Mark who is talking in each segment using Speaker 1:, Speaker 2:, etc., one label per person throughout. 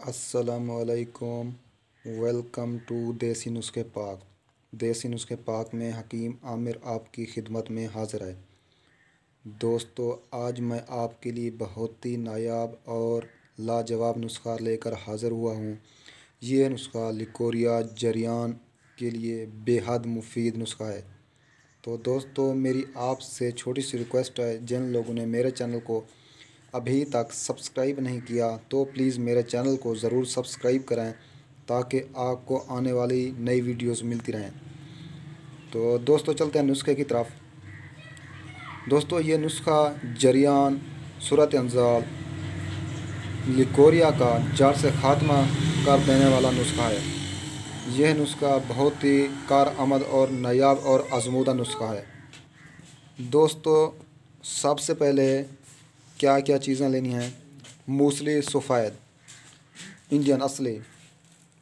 Speaker 1: अस्सलामुअलैकुम। Welcome to देसी नुस्खे पाक। देसी नुस्खे पाक में हकीम आमिर आपकी खिदमत में हाज़िर है। दोस्तों, आज मैं आपके लिए बहुत ही नायाब और लाजवाब नुस्खा लेकर हाज़िर हुआ हूँ। ये नुस्खा लिकोरिया जरियान के लिए बेहद मुफीद नुस्खा है। तो दोस्तों, मेरी आपसे छोटी सी रिक्वेस्ट है, जिन लोगों ने मेरे चैनल को अभी तक सब्सक्राइब नहीं किया तो प्लीज़ मेरे चैनल को ज़रूर सब्सक्राइब करें ताकि आपको आने वाली नई वीडियोस मिलती रहें। तो दोस्तों, चलते हैं नुस्खे की तरफ। दोस्तों, ये नुस्खा जरियान, सूरत अंजाल, लिकोरिया का जड़ से ख़ात्मा कर देने वाला नुस्खा है। यह नुस्खा बहुत ही कारआमद और नायाब और आजमूदा नुस्खा है। दोस्तों, सबसे पहले क्या क्या चीज़ें लेनी हैं। मूसली सफ़ेद, इंडियन असली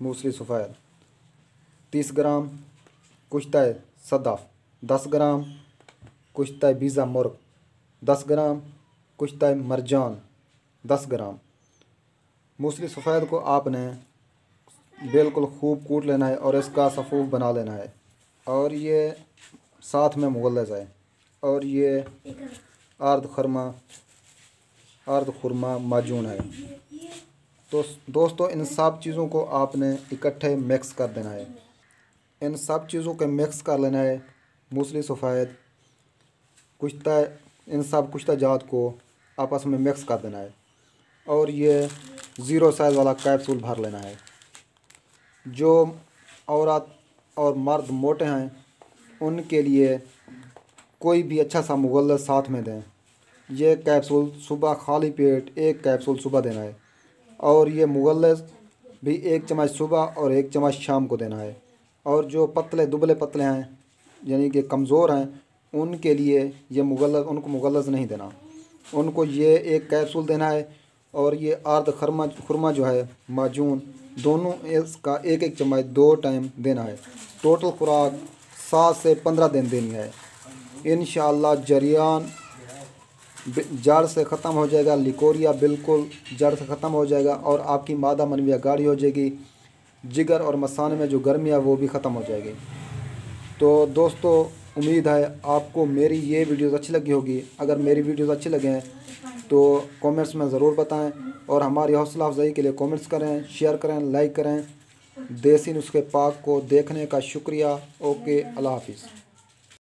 Speaker 1: मूसली सफ़ेद 30 ग्राम, कुश्ता सदफ़ 10 ग्राम, कुश्ता बीज़ा मुर्ग 10 ग्राम, कुश्ता मरजान 10 ग्राम। मूसली सफ़ेद को आपने बिल्कुल खूब कूट लेना है और इसका सफ़ूफ बना लेना है। और ये साथ में मुगल्लज़ है। और ये अर्ध खुरमा माजून है। तो दोस्तों, इन सब चीज़ों को आपने इकट्ठे मिक्स कर देना है। इन सब चीज़ों को मिक्स कर लेना है। मूसली सफ़ेद, कुश्ता, इन सब कुश्ता जात को आपस में मिक्स कर देना है। और ये 0 साइज़ वाला कैप्सूल भर लेना है। जो औरत और मर्द मोटे हैं उनके लिए कोई भी अच्छा सा मुगल्लज़ साथ में दें। ये कैप्सूल सुबह खाली पेट 1 कैप्सूल सुबह देना है। और ये मुगल्लज़ भी 1 चम्मच सुबह और 1 चम्मच शाम को देना है। और जो पतले दुबले पतले हैं यानी कि कमज़ोर हैं उनके लिए ये उनको मुगल्लज़ नहीं देना। उनको ये 1 कैप्सूल देना है। और ये अर्ध खुरमा जो है माजून, दोनों इसका 1-1 चम्मच 2 टाइम देना है। टोटल खुराक 7 से 15 दिन देनी है। इंशाअल्लाह जरियान जड़ से ख़त्म हो जाएगा, लिकोरिया बिल्कुल जड़ से ख़त्म हो जाएगा और आपकी मादा मनविया गाढ़ी हो जाएगी। जिगर और मसाने में जो गर्मी है वो भी ख़त्म हो जाएगी। तो दोस्तों, उम्मीद है आपको मेरी ये वीडियोज़ अच्छी लगी होगी। अगर मेरी वीडियोज़ अच्छी लगे तो कमेंट्स में ज़रूर बताएं और हमारी हौसला अफजाई के लिए कमेंट्स करें, शेयर करें, लाइक करें। देसी नुस्खे पाक को देखने का शुक्रिया। ओके, अल्लाह हाफिज़।